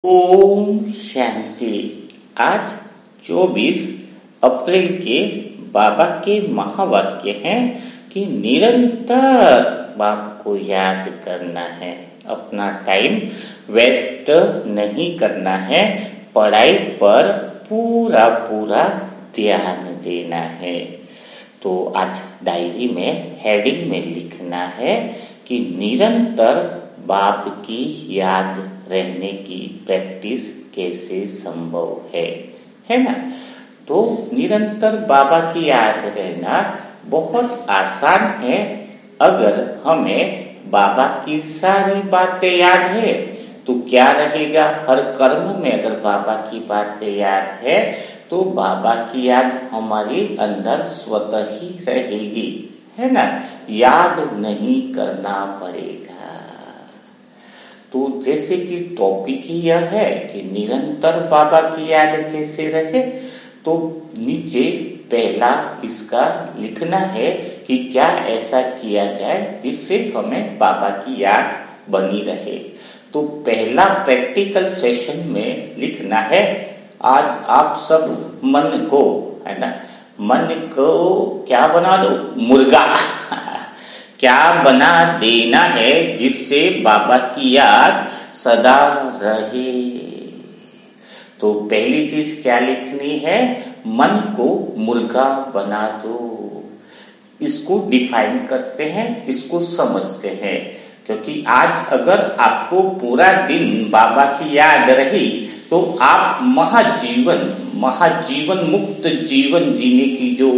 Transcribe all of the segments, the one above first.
ओम शांति। आज 24 अप्रैल के बाबा के महावाक्य हैं कि निरंतर बाप को याद करना है, अपना टाइम वेस्ट नहीं करना है, पढ़ाई पर पूरा पूरा ध्यान देना है। तो आज डायरी में हेडिंग में लिखना है कि निरंतर बाप की याद रहने की प्रैक्टिस कैसे संभव है ना। तो निरंतर बाबा की याद रहना बहुत आसान है अगर हमें बाबा की सारी बातें याद है। तो क्या रहेगा, हर कर्म में अगर बाबा की बातें याद है तो बाबा की याद हमारे अंदर स्वतः ही रहेगी, है ना, याद नहीं करना पड़ेगा। तो जैसे कि टॉपिक ही यह है कि निरंतर बाबा की याद कैसे रहे, तो नीचे पहला इसका लिखना है कि क्या ऐसा किया जाए जिससे हमें बाबा की याद बनी रहे। तो पहला प्रैक्टिकल सेशन में लिखना है, आज आप सब मन को, है ना, मन को क्या बना दो, मुर्गा क्या बना देना है जिससे बाबा की याद सदा रहे। तो पहली चीज क्या लिखनी है, मन को मुर्गा बना दो। इसको डिफाइन करते हैं, इसको समझते हैं, क्योंकि आज अगर आपको पूरा दिन बाबा की याद रही तो आप महाजीवन मुक्त जीवन जीने की जो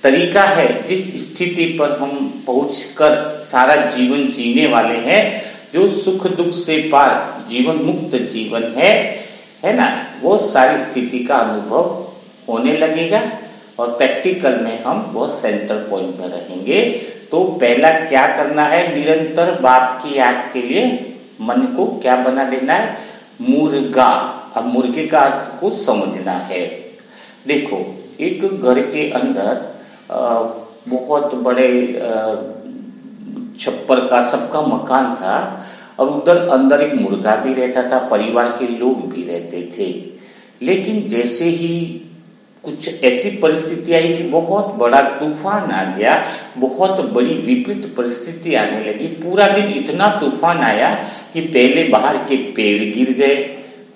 तरीका है, जिस स्थिति पर हम पहुंचकर सारा जीवन जीने वाले हैं, जो सुख दुख से पार जीवन मुक्त जीवन है ना, वो सारी स्थिति का अनुभव होने लगेगा और प्रैक्टिकल में हम वो सेंटर पॉइंट में रहेंगे। तो पहला क्या करना है, निरंतर बाप की याद के लिए मन को क्या बना देना है, मुर्गा। अब मुर्गे का अर्थ को समझना है। देखो, एक घर के अंदर बहुत बड़े छप्पर का सबका मकान था और उधर अंदर एक मुर्गा भी रहता था, परिवार के लोग भी रहते थे। लेकिन जैसे ही कुछ ऐसी परिस्थिति आई कि बहुत बड़ा तूफान आ गया, बहुत बड़ी विपरीत परिस्थिति आने लगी, पूरा दिन इतना तूफान आया कि पहले बाहर के पेड़ गिर गए,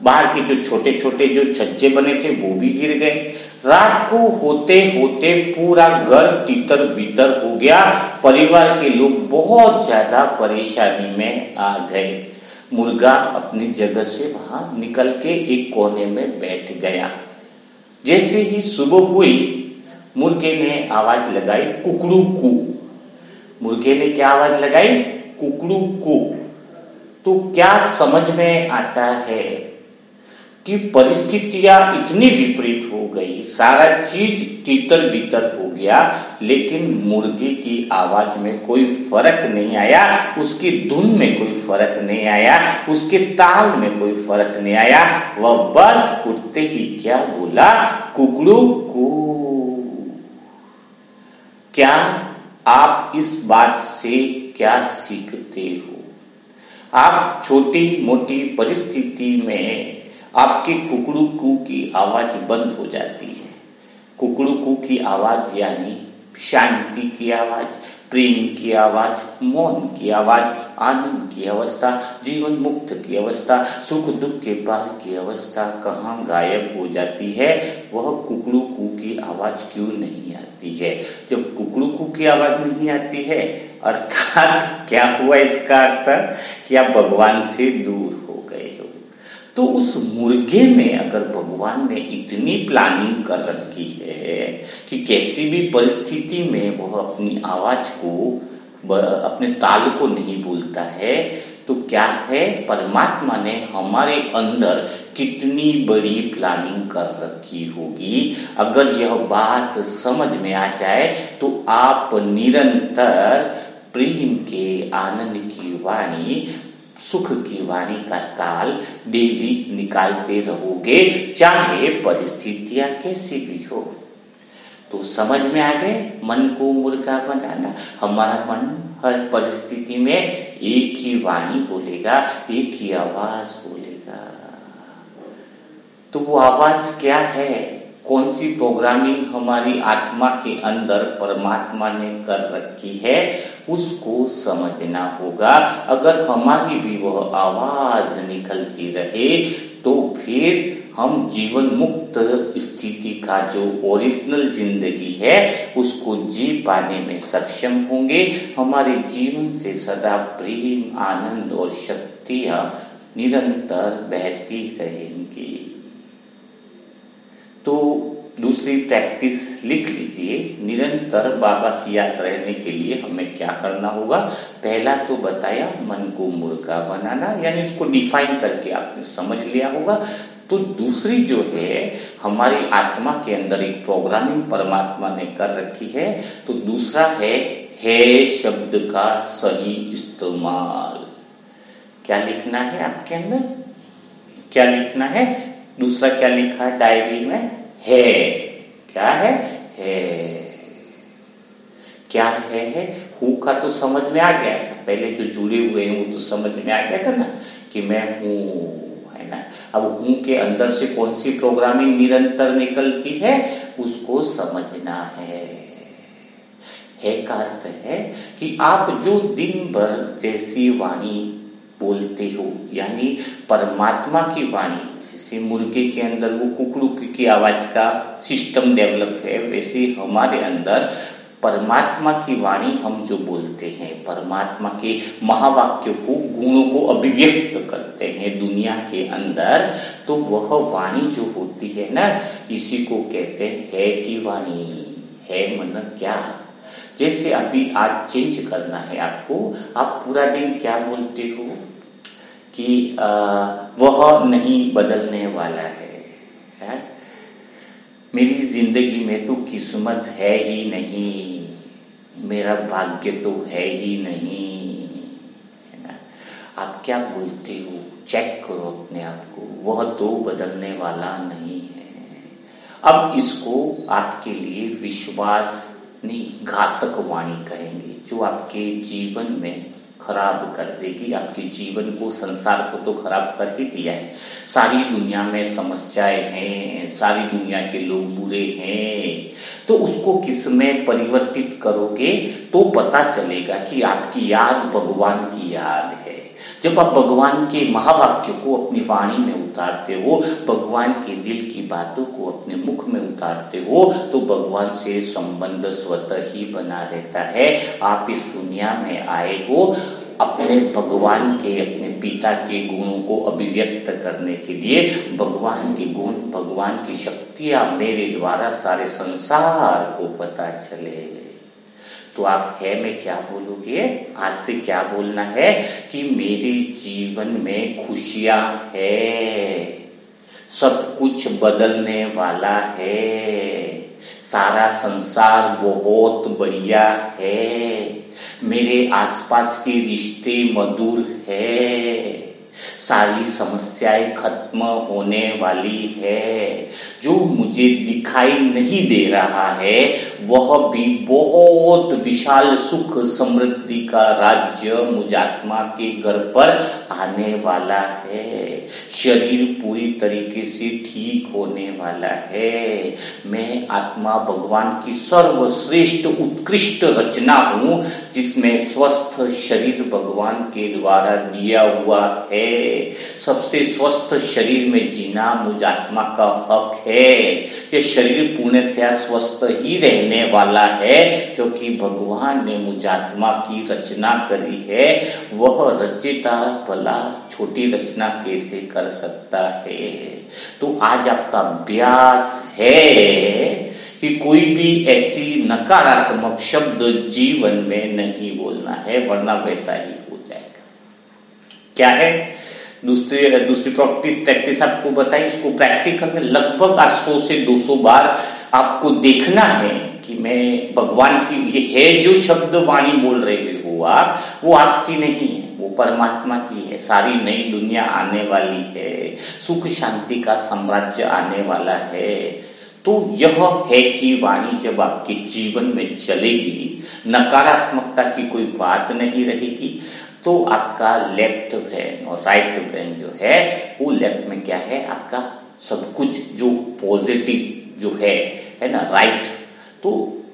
बाहर के जो छोटे छोटे जो छज्जे बने थे वो भी गिर गए। रात को होते होते पूरा घर तितर बितर हो गया, परिवार के लोग बहुत ज्यादा परेशानी में आ गए। मुर्गा अपनी जगह से वहां निकल के एक कोने में बैठ गया। जैसे ही सुबह हुई, मुर्गे ने आवाज लगाई कुकड़ू कू। मुर्गे ने क्या आवाज लगाई, कुकड़ू कू। तो क्या समझ में आता है कि परिस्थितियां इतनी विपरीत हो गई, सारा चीज तितर बितर हो गया, लेकिन मुर्गे की आवाज में कोई फर्क नहीं आया, उसकी धुन में कोई फर्क नहीं आया, उसके ताल में कोई फर्क नहीं आया। वह बस उठते ही क्या बोला, कुकड़ू कू। क्या आप इस बात से क्या सीखते हो? आप छोटी मोटी परिस्थिति में आपकी कुकड़ू कू की आवाज बंद हो जाती है। कुकड़ू कू की आवाज यानी शांति की आवाज, प्रेम की आवाज, मौन की आवाज, आनंद की अवस्था, जीवन मुक्त की अवस्था, सुख दुख के पार की अवस्था कहाँ गायब हो जाती है? वह कुकड़ू कू की आवाज क्यों नहीं आती है? जब कुकड़ू कू की आवाज नहीं आती है, अर्थात क्या हुआ, इसका अर्थ कि आप भगवान से दूर हो गए हो। तो उस मुर्गे में अगर भगवान ने इतनी प्लानिंग कर रखी है कि कैसी भी परिस्थिति में वह अपनी आवाज को, अपने ताल को नहीं भूलता है, तो क्या है, परमात्मा ने हमारे अंदर कितनी बड़ी प्लानिंग कर रखी होगी। अगर यह बात समझ में आ जाए तो आप निरंतर प्रेम के आनंद की वाणी, सुख की वाणी का ताल डेली निकालते रहोगे, चाहे परिस्थितियां कैसी भी हो। तो समझ में आ गए, मन को मुर्गा बनाना। हमारा मन हर परिस्थिति में एक ही वाणी बोलेगा, एक ही आवाज बोलेगा। तो वो आवाज क्या है, कौन सी प्रोग्रामिंग हमारी आत्मा के अंदर परमात्मा ने कर रखी है, उसको समझना होगा। अगर हमारी भी वह आवाज निकलती रहे तो फिर हम जीवन मुक्त स्थिति का जो ओरिजिनल जिंदगी है उसको जी पाने में सक्षम होंगे। हमारे जीवन से सदा प्रेम, आनंद और शक्तियां निरंतर बहती रहेंगी। तो दूसरी प्रैक्टिस लिख लीजिए। निरंतर बाबा की याद रहने के लिए हमें क्या करना होगा। पहला तो बताया, मन को मुर्गा बनाना, यानी इसको डिफाइन करके आपने समझ लिया होगा। तो दूसरी जो है, हमारी आत्मा के अंदर एक प्रोग्रामिंग परमात्मा ने कर रखी है। तो दूसरा है शब्द का सही इस्तेमाल। क्या लिखना है आपके अंदर, क्या लिखना है? दूसरा क्या लिखा है डायरी में? है। क्या है? क्या है? हूँ का तो समझ में आ गया था, पहले जो जुड़े हुए हैं वो तो समझ में आ गया था ना कि मैं हूँ, है ना। अब हूँ के अंदर से कौन सी प्रोग्रामिंग निरंतर निकलती है उसको समझना है। का अर्थ है कि आप जो दिन भर जैसी वाणी बोलते हो, यानी परमात्मा की वाणी, जैसे मुर्गे के अंदर वो कुकड़ू की आवाज का सिस्टम डेवलप है, वैसे हमारे अंदर परमात्मा की वाणी हम जो बोलते हैं, परमात्मा के महावाक्यों को, गुणों को अभिव्यक्त करते हैं दुनिया के अंदर, तो वह वाणी जो होती है ना, इसी को कहते है की वाणी। है मन क्या? जैसे अभी आज चेंज करना है आपको, आप पूरा दिन क्या बोलते हो कि वह नहीं बदलने वाला है? मेरी जिंदगी में तो किस्मत है ही नहीं, मेरा भाग्य तो है ही नहीं, है ना। आप क्या बोलते हो? चेक करो अपने आप को, वह तो बदलने वाला नहीं है। अब इसको आपके लिए विश्वास नहीं, घातक वाणी कहेंगे, जो आपके जीवन में खराब कर देगी। आपके जीवन को, संसार को तो खराब कर ही दिया है। सारी दुनिया में समस्याएं हैं, सारी दुनिया के लोग बुरे हैं, तो उसको किस में परिवर्तित करोगे तो पता चलेगा कि आपकी याद भगवान की याद है। जब आप भगवान के महावाक्य को अपनी वाणी में उतारते हो, भगवान के दिल की बातों को अपने मुख में उतारते हो, तो भगवान से संबंध स्वतः ही बना रहता है। आप इस दुनिया में आए हो अपने भगवान के, अपने पिता के गुणों को अभिव्यक्त करने के लिए। भगवान के गुण, भगवान की शक्तियां मेरे द्वारा सारे संसार को पता चले। तो आप है में क्या बोलोगे? आज से क्या बोलना है कि मेरे जीवन में खुशियां है, सब कुछ बदलने वाला है, सारा संसार बहुत बढ़िया है, मेरे आसपास के रिश्ते मधुर है, सारी समस्याएं खत्म होने वाली है, जो मुझे दिखाई नहीं दे रहा है वह भी बहुत विशाल सुख समृद्धि का राज्य मुझ आत्मा के घर पर आने वाला है, शरीर पूरी तरीके से ठीक होने वाला है, मैं आत्मा भगवान की सर्वश्रेष्ठ उत्कृष्ट रचना हूँ, जिसमें स्वस्थ शरीर भगवान के द्वारा दिया हुआ है। सबसे स्वस्थ शरीर में जीना मुझ आत्मा का हक है। ये शरीर पूर्णतया स्वस्थ ही रहने वाला है, क्योंकि भगवान ने मुझ आत्मा की रचना करी है। वह रचयिता भला छोटी रचना कैसे कर सकता है? तो आज आपका अभ्यास है कि कोई भी ऐसी नकारात्मक शब्द जीवन में नहीं बोलना है, वरना वैसा ही हो जाएगा। क्या है? दूसरी प्रैक्टिस आपको बताई, इसको प्रैक्टिकल में लगभग 100 से 200 बार आपको देखना है कि मैं भगवान की, ये है जो शब्द वाणी बोल रहे हो आप, वो आपकी नहीं है, वो परमात्मा की है। सारी नई दुनिया आने वाली है, सुख शांति का साम्राज्य आने वाला है। तो यह है कि वाणी जब आपके जीवन में चलेगी, नकारात्मकता की कोई बात नहीं रहेगी, तो आपका लेफ्ट ब्रेन और राइट ब्रेन जो है, वो लेफ्ट में क्या है, आपका सब कुछ जो पॉजिटिव जो है ना, राइट, तो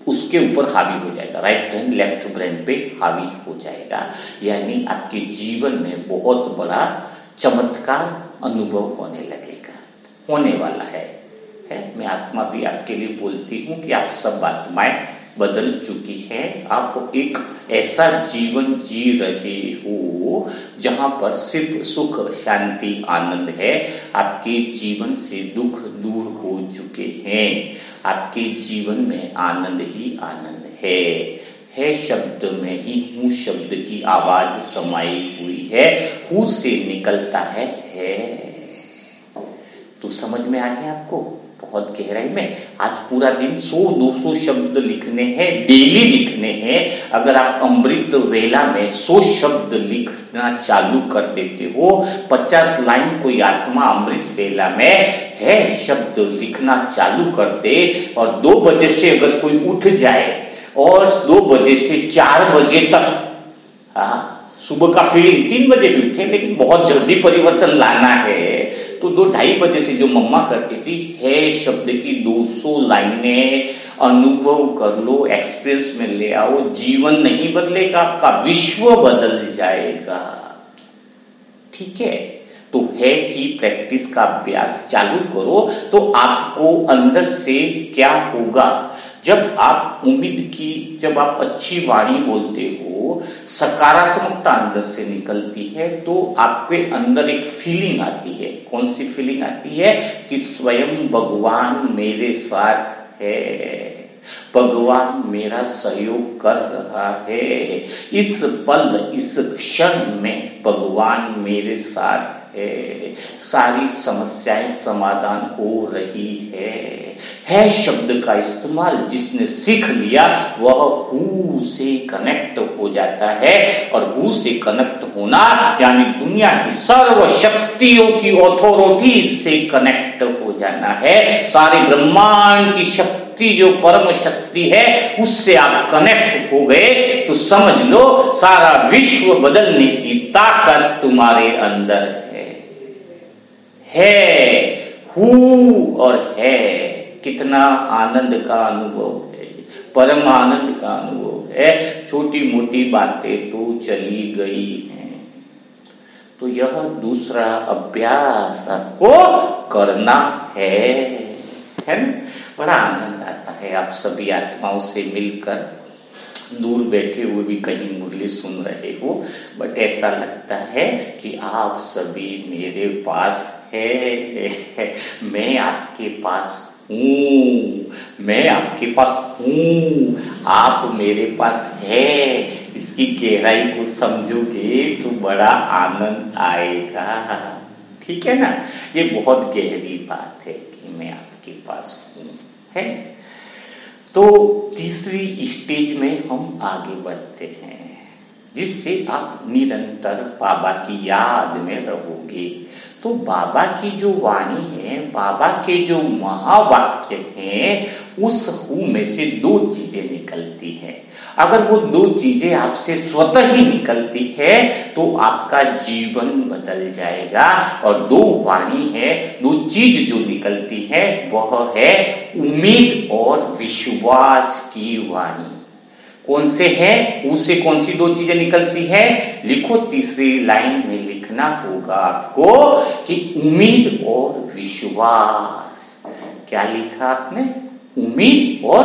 उसके ऊपर हावी हो जाएगा, राइट ब्रेन लेफ्ट ब्रेन पे हावी हो जाएगा। यानी आपके जीवन में बहुत बड़ा चमत्कार अनुभव होने लगेगा, होने वाला है। मैं आत्मा भी आपके लिए बोलती हूँ कि आप सब आत्माएं बदल चुकी है। आप एक ऐसा जीवन जी रहे हो जहां पर सिर्फ सुख, शांति, आनंद है। आपके जीवन से दुख दूर हो चुके हैं। आपके जीवन में आनंद ही आनंद है शब्द में ही हूँ शब्द की आवाज समाई हुई है। हूँ से निकलता है। तो समझ में आ गया आपको? बहुत गहराई में आज पूरा दिन 100-200 शब्द लिखने हैं, डेली लिखने हैं। अगर आप अमृत वेला में 100 शब्द लिखना चालू कर देते हो, 50 लाइन कोई आत्मा अमृत वेला में है शब्द लिखना चालू कर दे, और 2 बजे से अगर कोई उठ जाए और 2 बजे से 4 बजे तक, सुबह का फीलिंग 3 बजे भी उठे लेकिन बहुत जल्दी परिवर्तन लाना है, तो 2-2:30 बजे से जो मम्मा करती थी है शब्द की 200 लाइनें अनुभव कर लो, एक्सपीरियंस में ले आओ। जीवन नहीं बदलेगा आपका, विश्व बदल जाएगा। ठीक है? तो है कि प्रैक्टिस का अभ्यास चालू करो तो आपको अंदर से क्या होगा, जब आप उम्मीद की, जब आप अच्छी वाणी बोलते हो, सकारात्मकता अंदर से निकलती है, तो आपके अंदर एक फीलिंग आती है। कौन सी फीलिंग आती है? कि स्वयं भगवान मेरे साथ है, भगवान मेरा सहयोग कर रहा है, इस पल इस क्षण में भगवान मेरे साथ है, सारी समस्याएं समाधान हो रही है शब्द का इस्तेमाल जिसने सीख लिया वह हू से कनेक्ट हो जाता है। और हू से कनेक्ट होना यानी दुनिया की सर्व शक्तियों की अथॉरिटी से कनेक्ट हो जाना है। सारे ब्रह्मांड की शक्ति जो परम शक्ति है उससे आप कनेक्ट हो गए तो समझ लो सारा विश्व बदलने की ताकत तुम्हारे अंदर है। हू और है, कितना आनंद का अनुभव है, परम आनंद का अनुभव है। छोटी मोटी बातें तो चली गई हैं, तो यह दूसरा अभ्यास आपको करना है ना? बड़ा आनंद आता है आप सभी आत्माओं से मिलकर। दूर बैठे हुए भी कहीं मुरली सुन रहे हो, बट ऐसा लगता है कि आप सभी मेरे पास है, मैं आपके पास हूँ, मैं आपके पास हूँ, आप मेरे पास है। इसकी गहराई को समझोगे तो बड़ा आनंद आएगा। ठीक है ना? ये बहुत गहरी बात है कि मैं आपके पास हूँ, है। तो तीसरी स्टेज में हम आगे बढ़ते हैं, जिससे आप निरंतर बाबा की याद में रहोगे। तो बाबा की जो वाणी है, बाबा के जो महावाक्य हैं, उस हूँ में से 2 चीजें निकलती हैं। अगर वो 2 चीजें आपसे स्वतः ही निकलती है तो आपका जीवन बदल जाएगा। और 2 वाणी है, 2 चीज जो निकलती है वह है उम्मीद और विश्वास की वाणी। कौन से है? उससे कौन सी 2 चीजें निकलती है? लिखो, तीसरी लाइन में लिखना होगा आपको कि उम्मीद और विश्वास। क्या लिखा आपने? उम्मीद और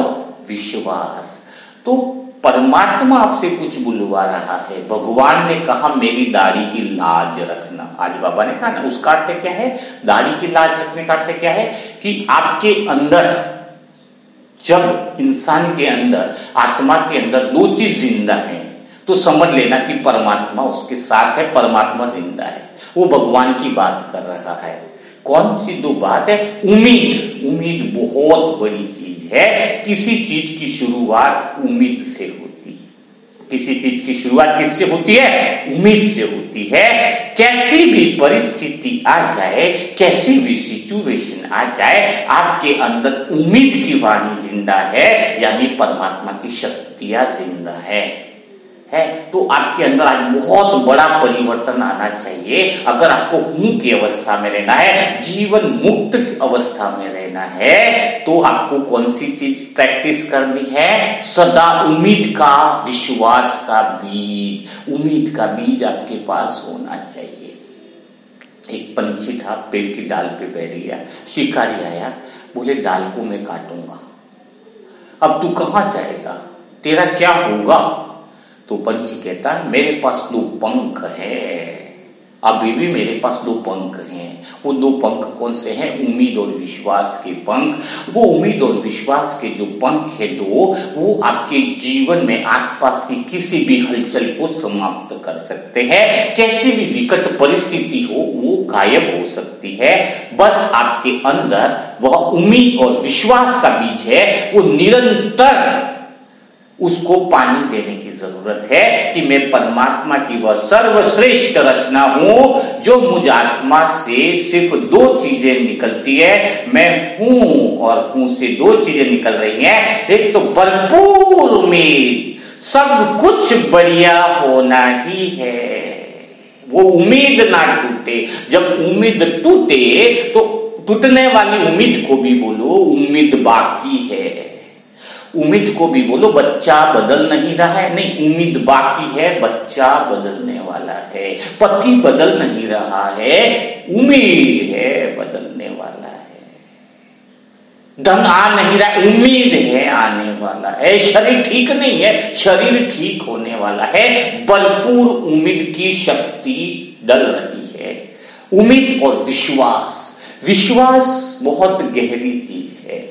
विश्वास। तो परमात्मा आपसे कुछ बुलवा रहा है। भगवान ने कहा मेरी दाढ़ी की लाज रखना। आज बाबा ने कहा ना, उसका अर्थ क्या है? दाढ़ी की लाज रखने का अर्थ क्या है? कि आपके अंदर, जब इंसान के अंदर, आत्मा के अंदर 2 चीज जिंदा है तो समझ लेना कि परमात्मा उसके साथ है, परमात्मा जिंदा है। वो भगवान की बात कर रहा है। कौन सी 2 बात है? उम्मीद। उम्मीद बहुत बड़ी चीज है। किसी चीज की शुरुआत उम्मीद से होती है। किसी चीज की शुरुआत किससे होती है? उम्मीद से होती है। कैसी भी परिस्थिति आ जाए, कैसी भी सिचुएशन आ जाए, आपके अंदर उम्मीद की वाणी जिंदा है, यानी परमात्मा की शक्तियां जिंदा है है, तो आपके अंदर आज बहुत बड़ा परिवर्तन आना चाहिए। अगर आपको हूं की अवस्था में रहना है, जीवन मुक्त अवस्था में रहना है, तो आपको कौन सी चीज प्रैक्टिस करनी है? सदा उम्मीद का, विश्वास का बीज, उम्मीद का बीज आपके पास होना चाहिए। एक पंछी था, पेड़ की डाल पे बैठ गया, शिकारी आया, बोले डाल को मैं काटूंगा, अब तू कहां जाएगा, तेरा क्या होगा? तो पंछी कहता है मेरे पास 2 पंख है, अभी भी मेरे पास 2 पंख हैं। वो 2 पंख कौन से हैं? उम्मीद और विश्वास के पंख। वो उम्मीद और विश्वास के जो पंख है 2, वो आपके जीवन में आसपास की किसी भी हलचल को समाप्त कर सकते हैं। कैसी भी विकट परिस्थिति हो वो गायब हो सकती है। बस आपके अंदर वह उम्मीद और विश्वास का बीज है, वो निरंतर उसको पानी देने की जरूरत है कि मैं परमात्मा की वह सर्वश्रेष्ठ रचना हूं, जो मुझ आत्मा से सिर्फ 2 चीजें निकलती है। मैं हूं और हूं से 2 चीजें निकल रही हैं। एक तो भरपूर उम्मीद, सब कुछ बढ़िया होना ही है, वो उम्मीद ना टूटे। जब उम्मीद टूटे तो टूटने वाली उम्मीद को भी बोलो उम्मीद बाकी है, उम्मीद को भी बोलो बच्चा बदल नहीं रहा है, नहीं उम्मीद बाकी है, बच्चा बदलने वाला है। पति बदल नहीं रहा है, उम्मीद है बदलने वाला है। धन आ नहीं रहा, उम्मीद है आने वाला है। शरीर ठीक नहीं है, शरीर ठीक होने वाला है। भरपूर उम्मीद की शक्ति डल रही है। उम्मीद और विश्वास, विश्वास बहुत गहरी चीज है।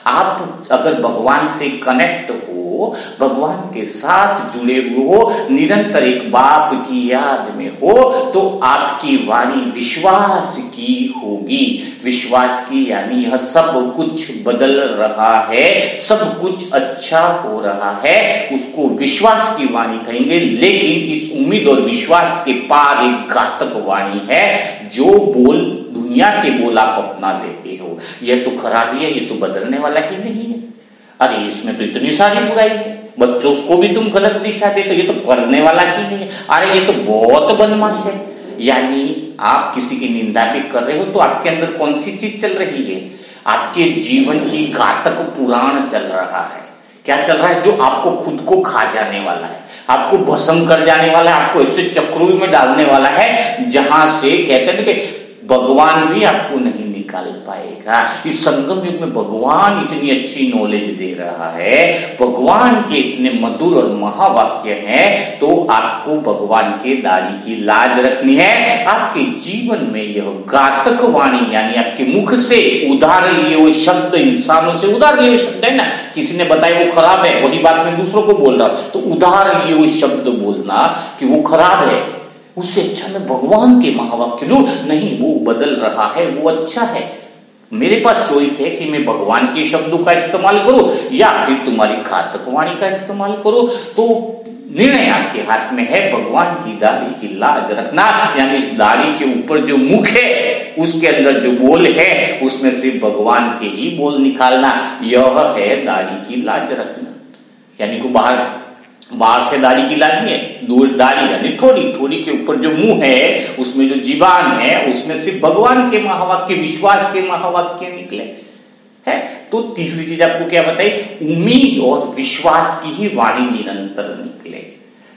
आप अगर भगवान से कनेक्ट हो, भगवान के साथ जुड़े हुए हो, निरंतर एक बाप की याद में हो, तो आपकी वाणी विश्वास की होगी। विश्वास की यानी यह सब कुछ बदल रहा है, सब कुछ अच्छा हो रहा है, उसको विश्वास की वाणी कहेंगे। लेकिन इस उम्मीद और विश्वास के पार एक घातक वाणी है, जो बोल दुनिया के बोल आप अपना लेते हो। यह तो खराबी है, ये तो बदलने वाला ही नहीं है, अरे इसमें तो इतनी सारी बुराई है, बच्चों को भी तुम गलत दिशा देते, ये तो पढ़ने वाला ही नहीं है, अरे ये तो बहुत बदमाश है। यानी आप किसी की निंदा भी कर रहे हो तो आपके अंदर कौन सी चीज चल रही है? आपके जीवन की घातक पुराण चल रहा है। क्या चल रहा है? जो आपको खुद को खा जाने वाला है, आपको भस्म कर जाने वाला है, आपको ऐसे चक्रों में डालने वाला है जहां से कहते हैं कि भगवान भी आपको नहीं निकाल पाएगा। इस संगम युग में भगवान इतनी अच्छी नॉलेज दे रहा है, भगवान के इतने मधुर और महावाक्य हैं, तो आपको भगवान के दाढ़ी की लाज रखनी है। आपके जीवन में यह घातक वाणी यानी आपके मुख से उधार लिए हुए शब्द, इंसानों से उधार लिए हुए शब्द है ना, किसी ने बताया वो खराब है, वही बात मैं दूसरों को बोल रहा हूं, तो उधार लिए हुए शब्द बोलना कि वो खराब है, उससे अच्छा मैं भगवान के महावाक्य लूं, नहीं वो बदल रहा है, वो अच्छा है। मेरे पास चॉइस है कि मैं भगवान के शब्दों का इस्तेमाल करूं या फिर तुम्हारी घातक वाणी का इस्तेमाल करूं। तो निर्णय आपके हाथ में है। भगवान की दाढ़ी की लाज रखना, यानी इस दाढ़ी के ऊपर जो मुख है उसके अंदर जो बोल है उसमें से भगवान के ही बोल निकालना, यह है दाढ़ी की लाज रखना। यानी को बाहर से दाढ़ी की लाज नहीं है, दूर दाढ़ी यानी थोड़ी के ऊपर जो मुंह है उसमें जो जीवान है उसमें सिर्फ भगवान के महावाक्य, विश्वास के महावाक्य निकले है। तो तीसरी चीज आपको क्या बताई? उम्मीद और विश्वास की ही वाणी निरंतर निकले।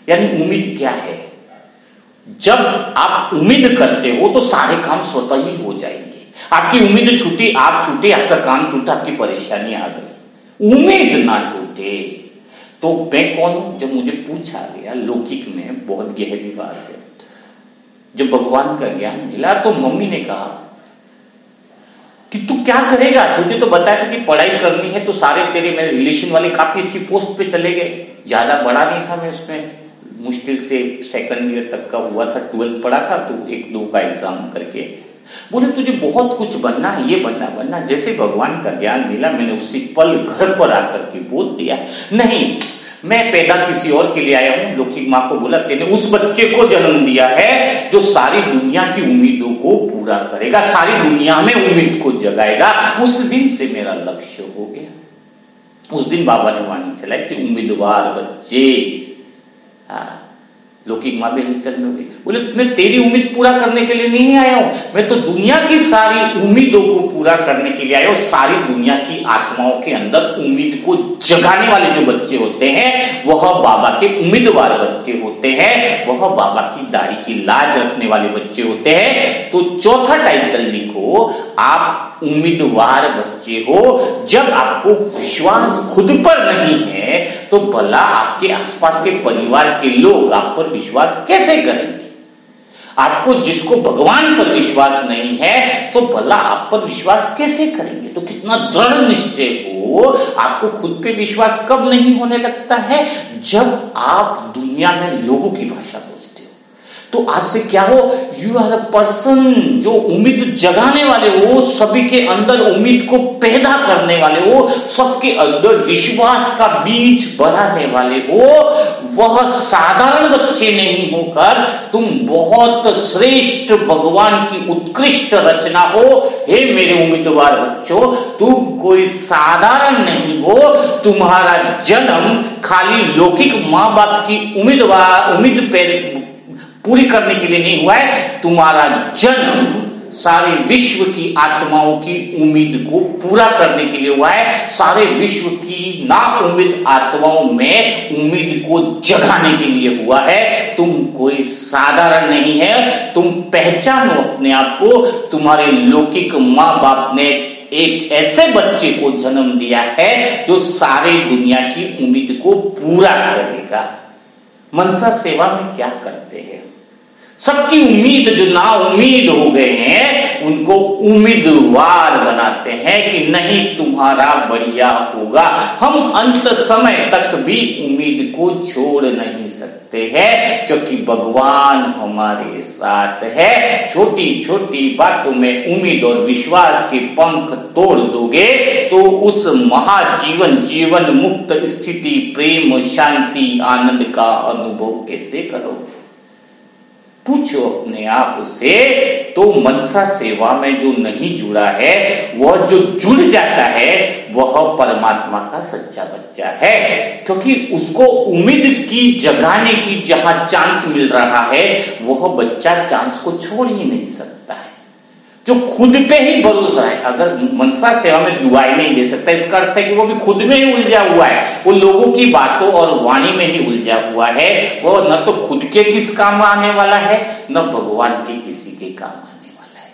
यानी उम्मीद क्या है? जब आप उम्मीद करते हो तो सारे काम स्वतः ही हो जाएंगे। आपकी उम्मीद छूटी, आप छूटे, आपका काम छूटा, आपकी परेशानी आ गई। उम्मीद ना टूटे। तो मैं कौन हूं? जब मुझे पूछा गया, लौकिक में बहुत गहरी बात है, जब भगवान का ज्ञान मिला तो मम्मी ने कहा कि तू क्या करेगा, तुझे तो बताया था कि पढ़ाई करनी है, तो सारे तेरे मेरे रिलेशन वाले काफी अच्छी पोस्ट पे चले गए, ज्यादा बड़ा नहीं था मैं उसमें, मुश्किल से 2nd ईयर तक का हुआ था, 12th पढ़ा था, तो 1-2 का एग्जाम करके बोले तुझे बहुत कुछ बनना है, ये बनना। जैसे भगवान का ज्ञान मिला, मैंने उसी पल घर पर आकर के बोल दिया, नहीं मैं पैदा किसी और के लिए आया हूं। लौकिक माँ को बोला तेने उस बच्चे को जन्म दिया है जो सारी दुनिया की उम्मीदों को पूरा करेगा, सारी दुनिया में उम्मीद को जगाएगा। उस दिन से मेरा लक्ष्य हो गया। उस दिन बाबा ने वाणी चलाई कि उम्मीदवार बच्चे, लौकिक माँ भी हलचल में हो गई। बोले मैं तेरी उम्मीद पूरा करने के लिए नहीं आया हूं, मैं तो दुनिया की सारी उम्मीदों को पूरा करने के लिए आया हूं। सारी दुनिया की आत्माओं के अंदर उम्मीद को जगाने वाले जो बच्चे होते हैं वह बाबा के उम्मीदवार बच्चे होते हैं, वह बाबा की दाढ़ी की लाज रखने वाले बच्चे होते हैं। तो चौथा टाइटल लिखो, आप उम्मीदवार बच्चे हो। जब आपको विश्वास खुद पर नहीं है तो भला आपके आसपास के परिवार के लोग आप पर विश्वास कैसे करेंगे? आपको जिसको भगवान पर विश्वास नहीं है तो भला आप पर विश्वास कैसे करेंगे? तो कितना दृढ़ निश्चय हो। आपको खुद पे विश्वास कब नहीं होने लगता है? जब आप दुनिया में लोगों की भाषा बोलते हो। तो आज से क्या हो, यू आर अ पर्सन जो उम्मीद जगाने वाले हो, सभी के अंदर उम्मीद को पैदा करने वाले हो, सबके अंदर विश्वास का बीज बढ़ाने वाले हो। वह साधारण बच्चे नहीं होकर तुम बहुत श्रेष्ठ भगवान की उत्कृष्ट रचना हो। हे मेरे उम्मीदवार बच्चों, तुम कोई साधारण नहीं हो। तुम्हारा जन्म खाली लौकिक माँ बाप की उम्मीद पूरी करने के लिए नहीं हुआ है। तुम्हारा जन्म सारे विश्व की आत्माओं की उम्मीद को पूरा करने के लिए हुआ है। सारे विश्व की ना उम्मीद आत्माओं में उम्मीद को जगाने के लिए हुआ है। तुम कोई साधारण नहीं है। तुम पहचानो अपने आप को। तुम्हारे लौकिक माँ बाप ने एक ऐसे बच्चे को जन्म दिया है जो सारे दुनिया की उम्मीद को पूरा करेगा। मनसा सेवा में क्या करते हैं? सबकी उम्मीद जो ना उम्मीद हो गए हैं उनको उम्मीदवार बनाते हैं कि नहीं तुम्हारा बढ़िया होगा। हम अंत समय तक भी उम्मीद को छोड़ नहीं सकते हैं क्योंकि भगवान हमारे साथ है। छोटी छोटी बातों में उम्मीद और विश्वास के पंख तोड़ दोगे तो उस महाजीवन जीवन मुक्त स्थिति प्रेम शांति आनंद का अनुभव कैसे करोगे? पूछो अपने आप से। तो मनसा सेवा में जो नहीं जुड़ा है, वह जो जुड़ जाता है वह परमात्मा का सच्चा बच्चा है, क्योंकि उसको उम्मीद की जगाने की जहां चांस मिल रहा है वह बच्चा चांस को छोड़ ही नहीं सकता है। जो खुद पे ही भरोसा है, अगर मनसा सेवा में दुआई नहीं दे सकता, इसका अर्थ है कि वो भी खुद में ही उलझा हुआ है। वो लोगों की बातों और वाणी में ही उलझा हुआ है। वो न तो खुद के किस काम आने वाला है, न भगवान के किसी के काम आने वाला है।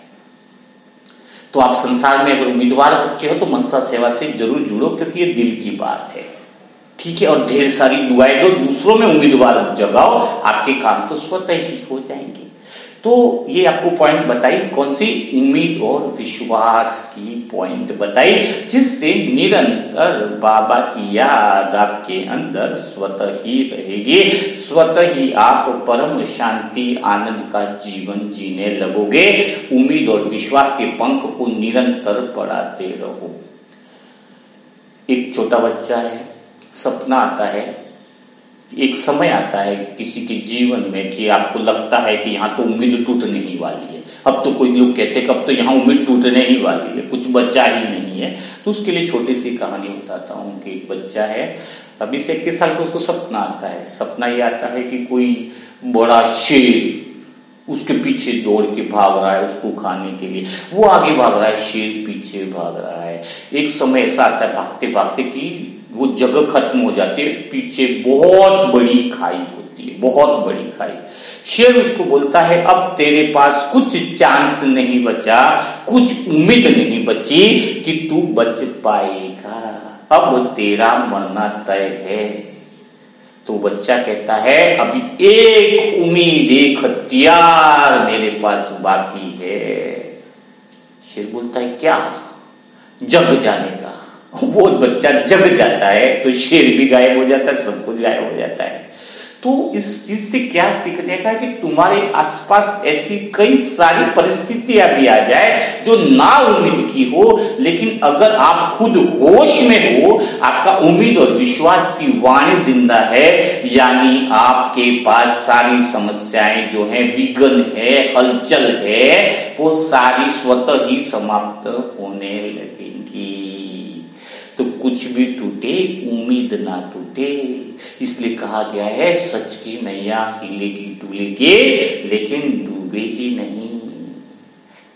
तो आप संसार में अगर उम्मीदवार बच्चे हो तो मनसा सेवा से जरूर जुड़ो, क्योंकि ये दिल की बात है। ठीक है, और ढेर सारी दुआएं दो, दूसरों में उम्मीदवार जगाओ, आपके काम तो स्वतः ही हो जाएंगे। तो ये आपको पॉइंट बताई, कौन सी? उम्मीद और विश्वास की पॉइंट बताई, जिससे निरंतर बाबा की याद आपके अंदर स्वतः ही रहेगी। स्वतः ही आप परम शांति आनंद का जीवन जीने लगोगे। उम्मीद और विश्वास के पंख को निरंतर बढ़ाते रहो। एक छोटा बच्चा है, सपना आता है, एक समय आता है किसी के जीवन में कि आपको लगता है कि यहाँ तो उम्मीद टूटने ही वाली है। अब तो कोई लोग कहते हैं कि अब तो यहाँ उम्मीद टूटने ही वाली है, कुछ बचा ही नहीं है। तो उसके लिए छोटी सी कहानी बताता हूँ कि एक बच्चा है, अभी से 21 साल का, उसको सपना आता है। सपना ये आता है कि कोई बड़ा शेर उसके पीछे दौड़ के भाग रहा है उसको खाने के लिए। वो आगे भाग रहा है, शेर पीछे भाग रहा है। एक समय ऐसा आता है भागते भागते कि वो जगह खत्म हो जाती है, पीछे बहुत बड़ी खाई होती है, बहुत बड़ी खाई। शेर उसको बोलता है अब तेरे पास कुछ चांस नहीं बचा, कुछ उम्मीद नहीं बची कि तू बच पाएगा, अब तेरा मरना तय है। तो बच्चा कहता है अभी एक उम्मीद, एक हथियार मेरे पास बाकी है। शेर बोलता है क्या? जग जाने का। वो बच्चा जग जाता है तो शेर भी गायब हो जाता है, सब कुछ गायब हो जाता है। तो इस चीज से क्या सीखने का कि तुम्हारे आसपास ऐसी कई सारी परिस्थितियां भी आ जाए जो ना उम्मीद की हो, लेकिन अगर आप खुद होश में हो, आपका उम्मीद और विश्वास की वाणी जिंदा है, यानी आपके पास सारी समस्याएं जो है, विघ्न है, हलचल है, वो सारी स्वतः ही समाप्त होने लगेंगी। तो कुछ भी टूटे उम्मीद ना टूटे। इसलिए कहा गया है सच की नैया हिलेगी डुलेगी लेकिन डूबेगी नहीं।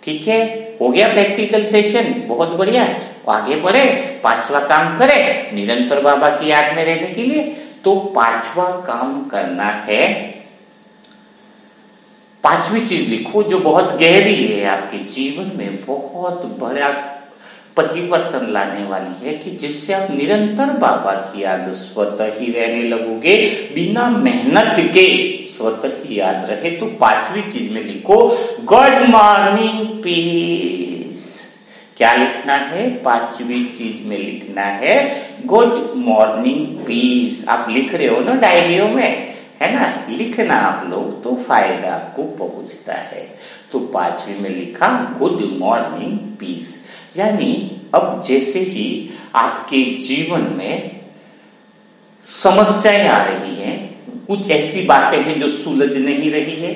ठीक है, हो गया प्रैक्टिकल सेशन, बहुत बढ़िया। आगे बढ़े, 5वां काम करें निरंतर बाबा की याद में रहने के लिए। तो 5वां काम करना है, 5वीं चीज लिखो जो बहुत गहरी है, आपके जीवन में बहुत बड़ा परिवर्तन लाने वाली है, कि जिससे आप निरंतर बाबा की याद स्वतः ही रहने लगोगे, बिना मेहनत के स्वतः ही याद रहे। तो 5वीं चीज में लिखो गुड मॉर्निंग पीस। क्या लिखना है? 5वीं चीज में लिखना है गुड मॉर्निंग पीस। आप लिख रहे हो ना डायरियों में, है ना, लिखना आप लोग तो फायदा आपको पहुंचता है। तो 5वीं में लिखा गुड मॉर्निंग पीस, यानी अब जैसे ही आपके जीवन में समस्याएं आ रही हैं, कुछ ऐसी बातें हैं जो सुलझ नहीं रही है,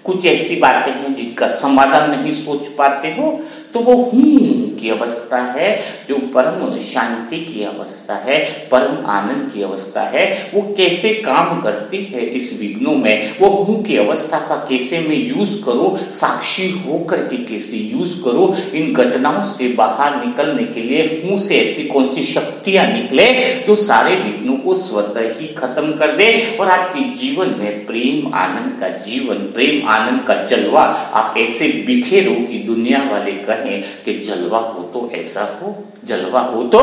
कुछ ऐसी बातें हैं जिनका समाधान नहीं सोच पाते हो, तो वो की अवस्था है, जो परम शांति की अवस्था है, परम आनंद की अवस्था है, वो कैसे काम करती है इस विघ्नों में, वो हूं की अवस्था का कैसे मैं यूज करूं, साक्षी होकर के कैसे यूज करूं, इन घटनाओं से बाहर निकलने के लिए हूं से ऐसी कौन सी शक्तियां निकले जो सारे विघ्नों को स्वतः ही खत्म कर दे और आपके जीवन में प्रेम आनंद का जीवन, प्रेम आनंद का जलवा आप ऐसे बिखेरो कि दुनिया वाले कहें कि जलवा हो तो ऐसा हो, जलवा हो तो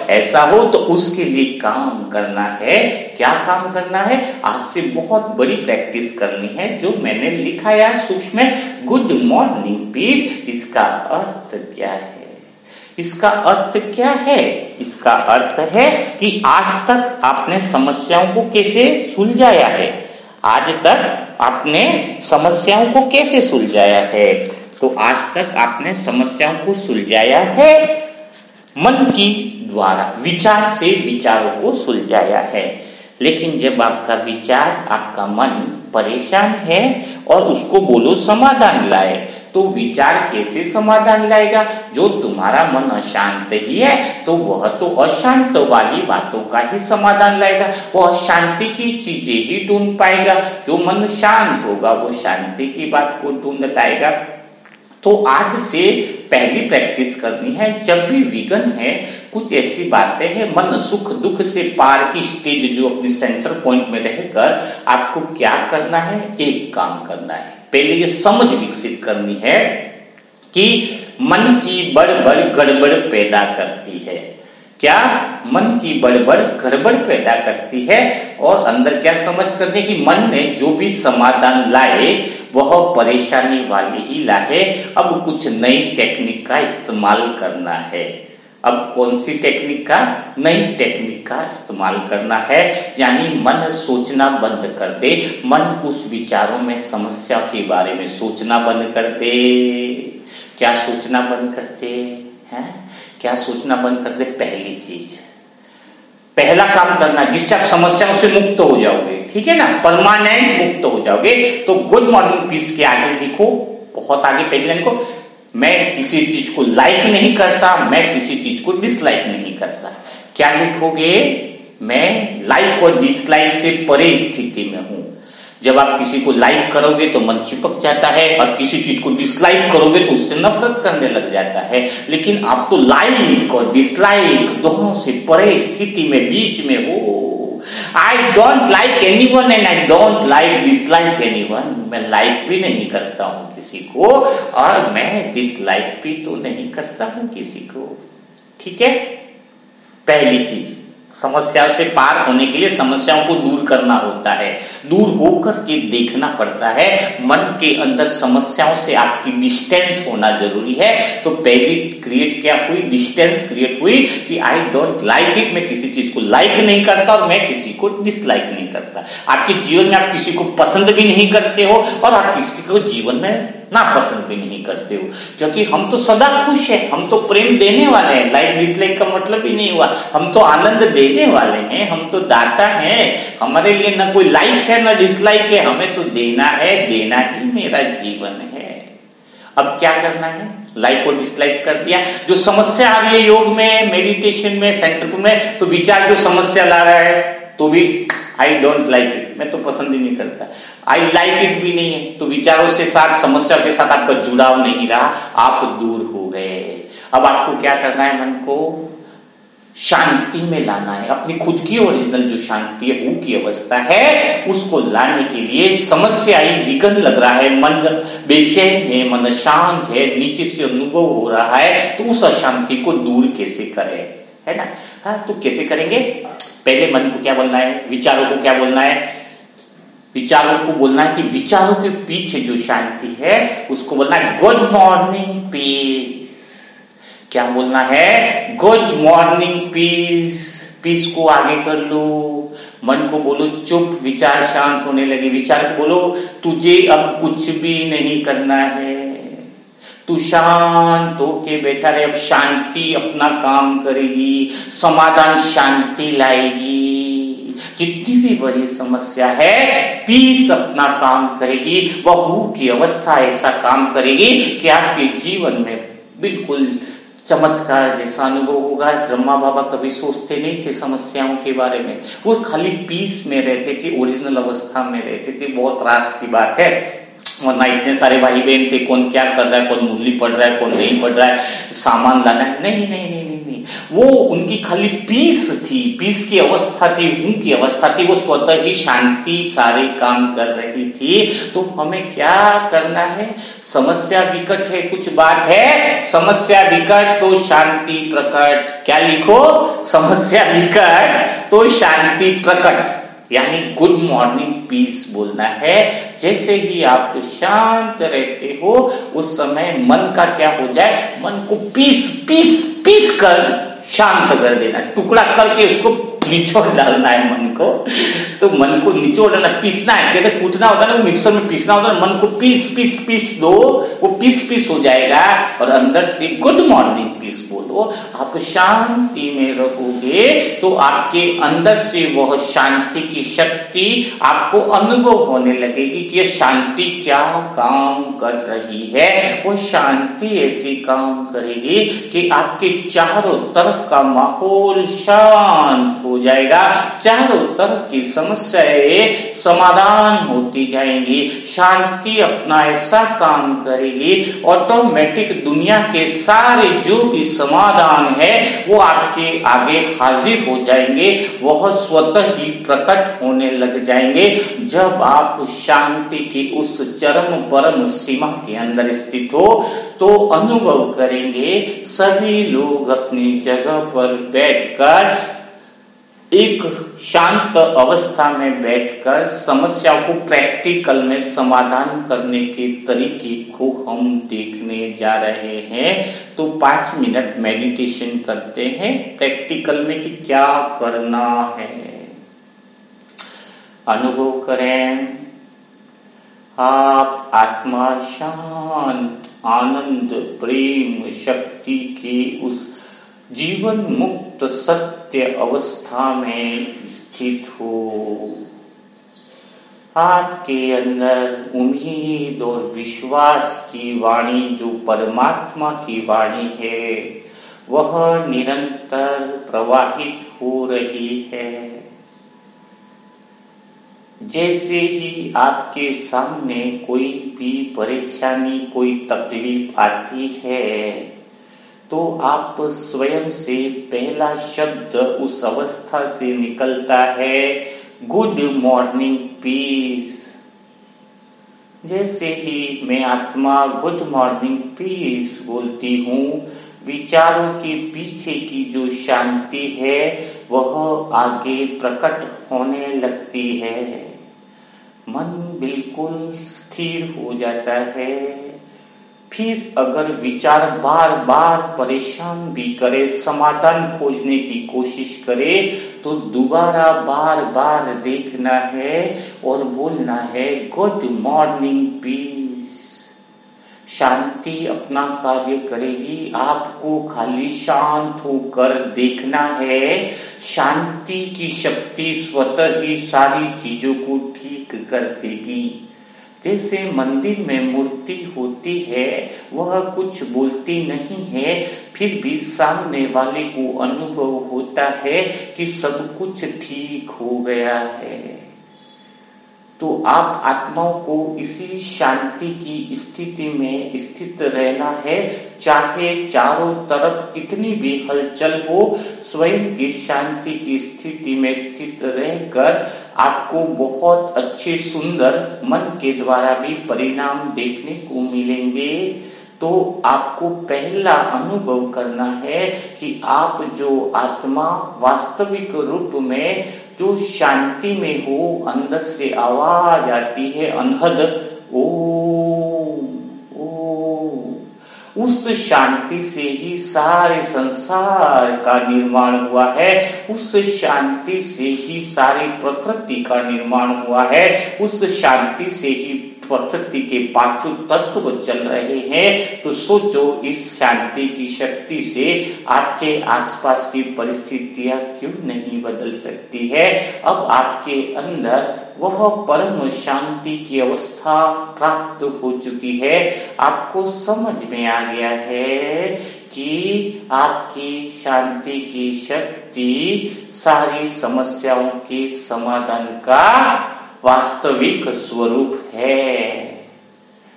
ऐसा हो। तो उसके लिए काम करना है। क्या काम करना है? आज से बहुत बड़ी प्रैक्टिस करनी है, जो मैंने लिखा है सूक्ष्म में, गुड मॉर्निंग पीस। इसका अर्थ क्या है? इसका अर्थ क्या है? इसका अर्थ है कि आज तक आपने समस्याओं को कैसे सुलझाया है, आज तक आपने समस्याओं को कैसे सुलझाया है। तो आज तक आपने समस्याओं को सुलझाया है मन की द्वारा, विचार से विचारों को सुलझाया है। लेकिन जब आपका विचार, आपका मन परेशान है और उसको बोलो समाधान लाए, तो विचार कैसे समाधान लाएगा? जो तुम्हारा मन अशांत ही है तो वह तो अशांत वाली बातों का ही समाधान लाएगा, वो अशांति की चीजें ही ढूंढ पाएगा। जो मन शांत होगा वो शांति की बात को ढूंढ लाएगा। तो आज से पहली प्रैक्टिस करनी है, जब भी विघ्न है, कुछ ऐसी बातें हैं, मन सुख दुख से पार की स्टेज जो अपनी सेंटर पॉइंट में रहकर आपको क्या करना है? एक काम करना है। पहले ये समझ विकसित करनी है कि मन की बड़बड़ गड़बड़ पैदा करती है। क्या? मन की बड़बड़ गड़बड़ पैदा करती है। और अंदर क्या समझ करने की, मन ने जो भी समाधान लाए वह परेशानी वाली ही लाए। अब कुछ नई टेक्निक का इस्तेमाल करना है। अब कौन सी टेक्निक का? नई टेक्निक का इस्तेमाल करना है। यानी मन सोचना बंद कर दे, मन उस विचारों में, समस्या के बारे में सोचना बंद कर दे। क्या सोचना बंद कर दे? हैं? क्या सोचना बंद कर दे? पहली चीज, पहला काम करना जिससे आप समस्याओं से मुक्त हो जाओगे, ठीक है ना, परमानेंट मुक्त हो जाओगे। तो गुड मॉर्निंग पीस के आगे लिखो, बहुत आगे पहले लिखो, मैं किसी चीज को लाइक नहीं करता, मैं किसी चीज को डिसलाइक नहीं करता। क्या लिखोगे? मैं लाइक और डिसलाइक से परे स्थिति में हूं। जब आप किसी को लाइक करोगे तो मन चिपक जाता है, और किसी चीज को डिसलाइक करोगे तो उससे नफरत करने लग जाता है। लेकिन आप तो लाइक और डिसलाइक दोनों से परे स्थिति में, बीच में हो। I don't like anyone and I don't like dislike anyone. मैं लाइक भी नहीं करता हूं किसी को और मैं डिसलाइक भी तो नहीं करता हूं किसी को। ठीक है, पहली चीज, समस्याओं से पार होने के लिए समस्याओं को दूर करना होता है, दूर होकर के देखना पड़ता है। मन के अंदर समस्याओं से आपकी डिस्टेंस होना जरूरी है। तो पहली क्रिएट क्या हुई? डिस्टेंस क्रिएट हुई कि आई डोंट लाइक इट, मैं किसी चीज को लाइक नहीं करता और मैं किसी को डिसलाइक नहीं करता। आपके जीवन में आप किसी को पसंद भी नहीं करते हो और आप किसी को जीवन में नापसंद भी नहीं करते हो, क्योंकि हम तो सदा खुश हैं, हम तो प्रेम देने वाले हैं। लाइक डिसलाइक का मतलब ही नहीं हुआ, हम तो आनंद देने वाले हैं, हम तो दाता हैं। हमारे लिए ना कोई लाइक है ना डिसलाइक है, हमें तो देना है, देना ही मेरा जीवन है। अब क्या करना है? लाइक और डिसलाइक कर दिया। जो समस्या आ रही है योग में, मेडिटेशन में, सेंटर में, तो विचार जो समस्या ला रहा है तो भी आई डोंट लाइक इट, मैं तो पसंद ही नहीं करता, आई लाइक इट भी नहीं है, तो विचारों से साथ, समस्या के साथ आपका जुड़ाव नहीं रहा, आप दूर हो गए। अब आपको क्या करना है? मन को शांति में लाना है, अपनी खुद की ओरिजिनल जो शांति है, वो की अवस्था है, उसको लाने के लिए समस्या ही विघन लग रहा है, मन बेचैन है, मन शांत है, नीचे से अनुभव हो रहा है, तो उस अशांति को दूर कैसे करें, है ना? हाँ, तो कैसे करेंगे? पहले मन को क्या बोलना है? विचारों को क्या बोलना है? विचारों को बोलना है कि विचारों के पीछे जो शांति है उसको बोलना है गुड मॉर्निंग पीस। क्या बोलना है? Good morning piece. पीस को आगे कर लो, मन को बोलो चुप, विचार शांत होने लगे। विचार को बोलो तुझे अब कुछ भी नहीं करना है, तू शांत होके बैठा रहे, अब शांति अपना काम करेगी, समाधान शांति लाएगी। जितनी भी बड़ी समस्या है, पीस अपना काम करेगी, वह की अवस्था ऐसा काम करेगी कि आपके जीवन में बिल्कुल चमत्कार जैसा अनुभव होगा। ब्रह्मा बाबा कभी सोचते नहीं थे समस्याओं के बारे में, वो खाली पीस में रहते थे, ओरिजिनल अवस्था में रहते थे। बहुत रास की बात है, वरना इतने सारे भाई बहन थे, कौन क्या कर रहा है, कौन मुरली पढ़ रहा है, कौन नहीं पढ़ रहा है, सामान लाना है, नहीं नहीं नहीं नहीं नहीं, वो उनकी खाली पीस थी, पीस की अवस्था थी, उनकी अवस्था थी, वो स्वतः ही शांति सारे काम कर रही थी। तो हमें क्या करना है? समस्या विकट है, कुछ बात है, समस्या विकट तो शांति प्रकट। क्या लिखो? समस्या विकट तो शांति प्रकट, यानी गुड मॉर्निंग पीस बोलना है। जैसे ही आप शांत रहते हो उस समय मन का क्या हो जाए? मन को पीस पीस पीस कर शांत कर देना, टुकड़ा करके उसको निचोड़ डालना है मन को। तो मन को निचोड़ डालना, पीसना है, जैसे कूटना होता है ना, वो मिक्सर में पीसना होता है, मन को पीस पीस पीस दो, वो पीस पीस हो जाएगा। और अंदर से गुड मॉर्निंग पीस बोलो, आप शांति में रहोगे तो आपके अंदर से वह शांति की शक्ति आपको अनुभव होने लगेगी कि यह शांति क्या काम कर रही है। वो शांति ऐसी काम करेगी कि आपके चारों तरफ का माहौल शांत हो जाएगा, चारों तरफ की समस्याएं समाधान होती जाएंगी। शांति अपना ऐसा काम करेगी, ऑटोमेटिक दुनिया के सारे जो भी समाधान है वो आपके आगे हाजिर हो जाएंगे, वह स्वतः ही प्रकट होने लग जाएंगे। जब आप शांति की उस चरम परम सीमा के अंदर स्थित हो तो अनुभव करेंगे सभी लोग अपनी जगह पर बैठकर, एक शांत अवस्था में बैठकर समस्याओं को प्रैक्टिकल में समाधान करने के तरीके को हम देखने जा रहे हैं। तो 5 मिनट मेडिटेशन करते हैं प्रैक्टिकल में कि क्या करना है। अनुभव करें आप आत्मा शांत, आनंद, प्रेम, शक्ति की उस जीवन मुक्त सत्य अवस्था में स्थित हो। आपके अंदर उम्मीद और विश्वास की वाणी, जो परमात्मा की वाणी है, वह निरंतर प्रवाहित हो रही है। जैसे ही आपके सामने कोई भी परेशानी, कोई तकलीफ आती है, तो आप स्वयं से पहला शब्द उस अवस्था से निकलता है गुड मॉर्निंग पीस। जैसे ही मैं आत्मा गुड मॉर्निंग पीस बोलती हूँ, विचारों के पीछे की जो शांति है वह आगे प्रकट होने लगती है। मन बिल्कुल स्थिर हो जाता है। फिर अगर विचार बार बार परेशान भी करे, समाधान खोजने की कोशिश करे, तो दोबारा बार बार देखना है और बोलना है गुड मॉर्निंग पीस। शांति अपना कार्य करेगी, आपको खाली शांत होकर देखना है। शांति की शक्ति स्वतः ही सारी चीजों को ठीक कर देगी। जैसे मंदिर में मूर्ति होती है, वह कुछ बोलती नहीं है, फिर भी सामने वाले को अनुभव होता है कि सब कुछ ठीक हो गया है। तो आप आत्माओं को इसी शांति की स्थिति में स्थित रहना है। चाहे चारों तरफ कितनी भी हलचल हो, स्वयं की शांति की स्थिति में स्थित रहकर आपको बहुत अच्छे सुंदर मन के द्वारा भी परिणाम देखने को मिलेंगे। तो आपको पहला अनुभव करना है कि आप जो आत्मा वास्तविक रूप में जो शांति में हो, अंदर से आवाज आती है अनहद ओ, उस शांति से ही सारे संसार का निर्माण हुआ है, उस शांति से ही सारी प्रकृति का निर्माण हुआ है, उस शांति से ही प्रकृति के पांचों तत्व चल रहे हैं। तो सोचो, इस शांति की शक्ति से आपके आसपास की परिस्थितियां क्यों नहीं बदल सकती है। अब आपके अंदर वह परम शांति की अवस्था प्राप्त हो चुकी है। आपको समझ में आ गया है कि आपकी शांति की शक्ति सारी समस्याओं के समाधान का वास्तविक स्वरूप है।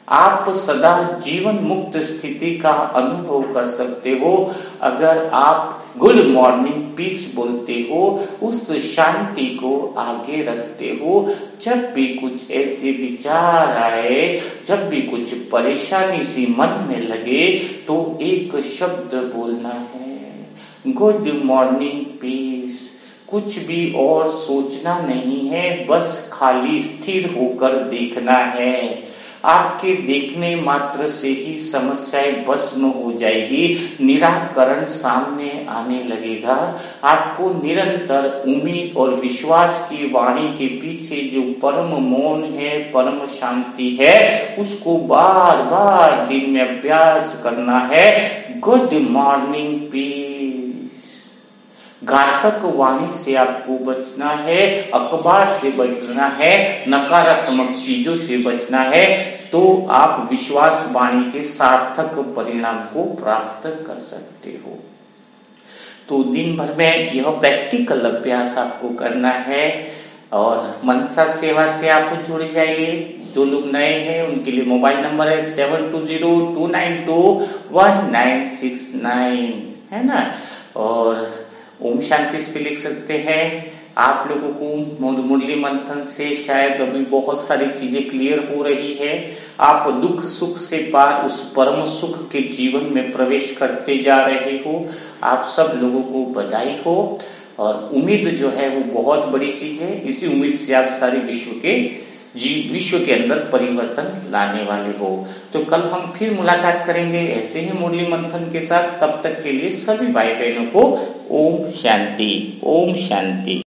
आप सदा जीवन मुक्त स्थिति का अनुभव कर सकते हो अगर आप गुड मॉर्निंग पीस बोलते हो, उस शांति को आगे रखते हो। जब भी कुछ ऐसे विचार आए, जब भी कुछ परेशानी सी मन में लगे, तो एक शब्द बोलना है, गुड मॉर्निंग पीस। कुछ भी और सोचना नहीं है, बस खाली स्थिर होकर देखना है। आपके देखने मात्र से ही समस्याएं भस्म हो जाएगी, निराकरण सामने आने लगेगा। आपको निरंतर उम्मीद और विश्वास की वाणी के पीछे जो परम मौन है, परम शांति है, उसको बार बार दिन में अभ्यास करना है। Good morning peace. घातक वाणी से आपको बचना है, अखबार से बचना है, नकारात्मक चीजों से बचना है, तो आप विश्वास वाणी के सार्थक परिणाम को प्राप्त कर सकते हो। तो दिन भर में यह प्रैक्टिकल अभ्यास आपको करना है और मनसा सेवा से आप जुड़ जाइए। जो लोग नए हैं उनके लिए मोबाइल नंबर है 7202921969, है ना। और ओम शांति पे लिख सकते हैं। आप लोगों को मुरली मंथन से शायद अभी बहुत सारी चीजें क्लियर हो रही है। आप दुख सुख से पार उस परम सुख के जीवन में प्रवेश करते जा रहे हो। आप सब लोगों को बधाई हो। और उम्मीद जो है वो बहुत बड़ी चीज है। इसी उम्मीद से आप सारे विश्व के अंदर परिवर्तन लाने वाले हो। तो कल हम फिर मुलाकात करेंगे ऐसे ही मुरली मंथन के साथ। तब तक के लिए सभी भाई बहनों को ओम शांति, ओम शांति।